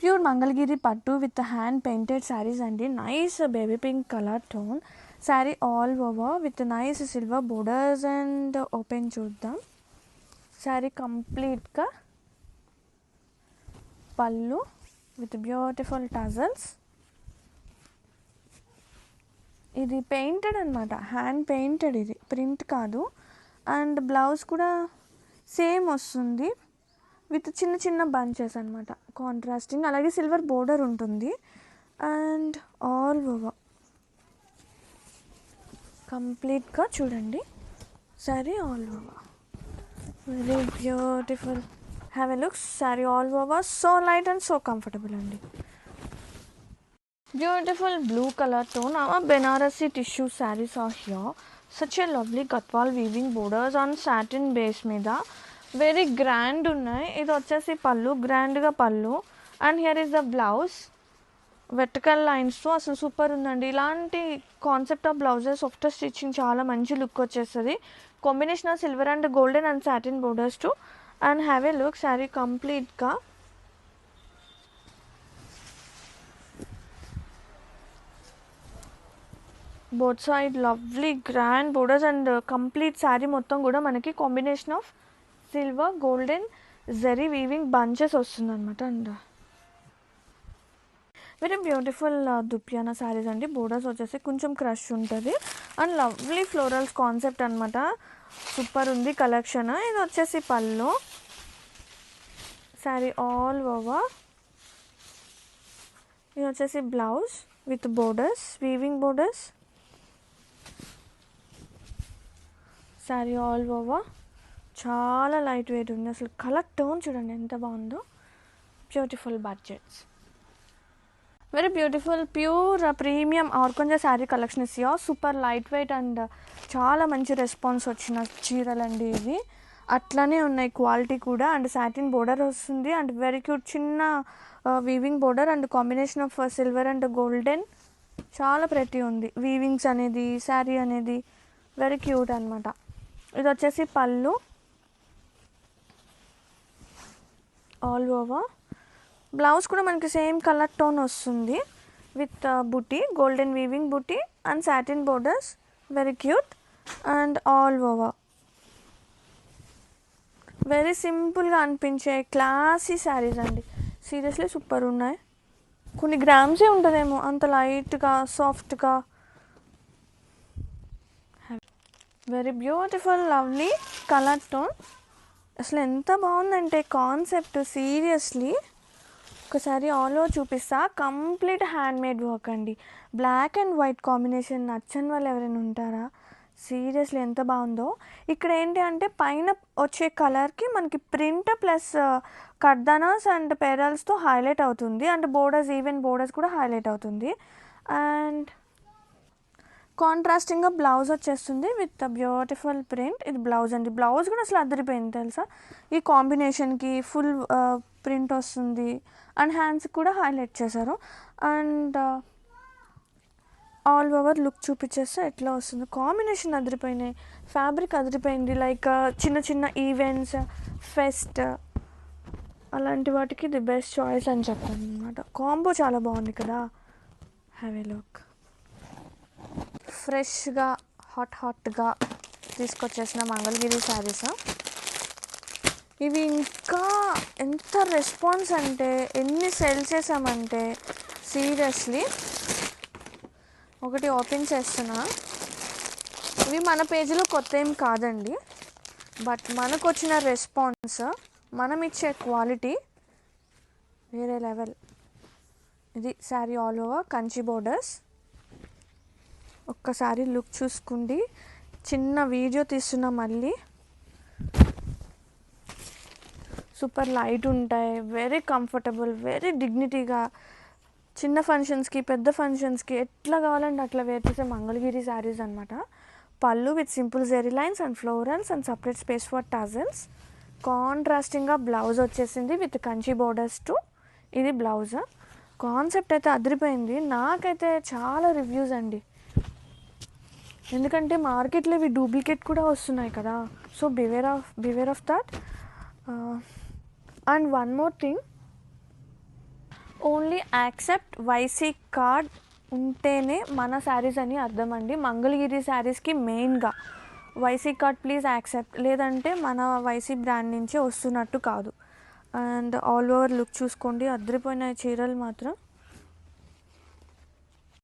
Pure Mangalagiri పట్టు with hand painted saris అండి. Nice baby pink colour tone sari all over with nice silver borders and open చూద్దాం. శారీ కంప్లీట్గా పళ్ళు with beautiful tassels. ఇది painted అనమాట, హ్యాండ్ పెయింటెడ్, ఇది ప్రింట్ కాదు. అండ్ బ్లౌజ్ కూడా సేమ్ వస్తుంది విత్ చిన్న చిన్న బంచెస్ అనమాట, కాంట్రాస్టింగ్. అలాగే సిల్వర్ బోర్డర్ ఉంటుంది. అండ్ ఆల్ ఓవర్ కంప్లీట్గా చూడండి sari all over very beautiful. Have a look. Sari all over so light and so comfortable అండి. Beautiful blue color tone. Our Banarasi tissue sarees are here. Such a lovely Gatwal weaving borders on satin base మీద very grand ఉన్నాయి. ఇది వచ్చేసి పళ్ళు, గ్రాండ్గా pallu. And here is the blouse vertical లైన్స్తో అసలు super ఉందండి. ఇలాంటి concept of blouses soft stitching చాలా మంచి లుక్ వచ్చేస్తుంది. Combination of silver and golden and satin borders too. And have a look. Sari కంప్లీట్గా both side lovely grand borders and complete sari మొత్తం కూడా మనకి combination of silver golden zari weaving bunches వస్తుంది అనమాట. And very beautiful dupion saris అండి. Borders వచ్చేసి కొంచెం crush ఉంటుంది అండ్ లవ్లీ ఫ్లోరల్స్ కాన్సెప్ట్ అనమాట. సూపర్ ఉంది కలెక్షన్. ఇది వచ్చేసి పళ్ళు. Sari all over. ఇది వచ్చేసి blouse with borders, weaving borders. Sari all over చాలా లైట్ వెయిట్ ఉంది. అసలు కలర్ టోన్ చూడండి ఎంత బాగుందో. Beautiful budgets. Very beautiful pure premium organza sari collection is here. Super light weight and చాలా మంచి రెస్పాన్స్ వచ్చిన చీరలండి ఇవి. అట్లానే ఉన్నాయి క్వాలిటీ కూడా. అండ్ సాటిన్ బోర్డర్ వస్తుంది అండ్ వెరీ క్యూట్ చిన్న weaving border and combination of silver and golden. చాలా ప్రెటీ ఉంది వీవింగ్స్ అనేది, శారీ అనేది వెరీ క్యూట్ అనమాట. ఇది వచ్చేసి పళ్ళు ఆల్ ఓవర్. బ్లౌజ్ కూడా మనకి సేమ్ కలర్ టోన్ వస్తుంది with buti, golden weaving buti and satin borders. Very cute and all over very సింపుల్గా అనిపించే క్లాసీ శారీస్ అండి. సీరియస్లీ సూపర్ ఉన్నాయి. కొన్ని గ్రామ్సే ఉంటుందేమో, అంత లైట్గా సాఫ్ట్గా. Very beautiful lovely colour tone. అసలు ఎంత బాగుందంటే కాన్సెప్ట్ సీరియస్లీ. ఒకసారి ఆల్ ఓవర్ చూపిస్తా. కంప్లీట్ హ్యాండ్ మేడ్ వర్క్ అండి. బ్లాక్ అండ్ వైట్ కాంబినేషన్ నచ్చని వాళ్ళు ఎవరైనా ఉంటారా? సీరియస్లీ ఎంత బాగుందో. ఇక్కడ ఏంటి అంటే పైన వచ్చే కలర్కి మనకి ప్రింట్ ప్లస్ కర్దానాస్ అండ్ పెరల్స్తో హైలైట్ అవుతుంది. అండ్ బోర్డర్స్, ఈవెన్ బోర్డర్స్ కూడా హైలైట్ అవుతుంది. అండ్ కాంట్రాస్టింగ్గా బ్లౌజ్ వచ్చేస్తుంది విత్ బ్యూటిఫుల్ ప్రింట్. ఇది బ్లౌజ్ అండి. బ్లౌజ్ కూడా అసలు అదిరిపోయింది తెలుసా. ఈ కాంబినేషన్కి ఫుల్ ప్రింట్ వస్తుంది అండ్ హ్యాండ్స్ కూడా హైలైట్ చేశారు. అండ్ ఆల్ ఓవర్ లుక్ చూపించేస్తే ఎట్లా వస్తుంది. కాంబినేషన్ అదిరిపోయినాయి, ఫ్యాబ్రిక్ అదిరిపోయింది. లైక్ చిన్న చిన్న ఈవెంట్స్, ఫెస్ట్ అలాంటి వాటికి ది బెస్ట్ చాయిస్ అని చెప్తాను అనమాట. కాంబో చాలా బాగుంది కదా. Have a look. ఫ్రెష్గా హాట్గా తీసుకొచ్చేసిన మంగళగిరి శారీస్ ఇవి. ఇంకా ఎంత రెస్పాన్స్ అంటే ఎన్ని సెల్ చేసామంటే సీరియస్లీ. ఒకటి ఓపెన్ చేస్తున్నా. ఇవి మన పేజీలో కొత్త ఏం కాదండి, బట్ మనకు వచ్చిన రెస్పాన్స్, మనం ఇచ్చే క్వాలిటీ వేరే లెవెల్. ఇది sari all over Kanchi borders. ఒక్కసారి లుక్ చూసుకోండి. చిన్న వీడియో తీస్తున్నా మళ్ళీ. సూపర్ లైట్ ఉంటాయి, వెరీ కంఫర్టబుల్, వెరీ డిగ్నిటీగా చిన్న ఫంక్షన్స్కి పెద్ద ఫంక్షన్స్కి ఎట్లా కావాలంటే అట్లా వేర్ చేసే మంగళగిరి శారీస్ అనమాట. Pallu with simple zari lines and florals and separate space for tassels. కాంట్రాస్టింగ్గా బ్లౌజ్ వచ్చేసింది విత్ కంచి బోర్డర్స్ టు. ఇది బ్లౌజ్. కాన్సెప్ట్ అయితే అదిరిపోయింది. నాకైతే చాలా రివ్యూస్ అండి. ఎందుకంటే మార్కెట్లో ఇవి డూప్లికేట్ కూడా వస్తున్నాయి కదా. So beware of that. And one more thing, only accept YC card ఉంటేనే మన శారీస్ అని అర్థం అండి. మంగళగిరి శారీస్కి మెయిన్గా వైసీ కార్డ్ ప్లీజ్ యాక్సెప్ట్, లేదంటే మన వైసీ బ్రాండ్ నుంచి వస్తున్నట్టు కాదు. అండ్ ఆల్ ఓవర్ లుక్ చూసుకోండి, అదిరిపోయిన చీరలు మాత్రం.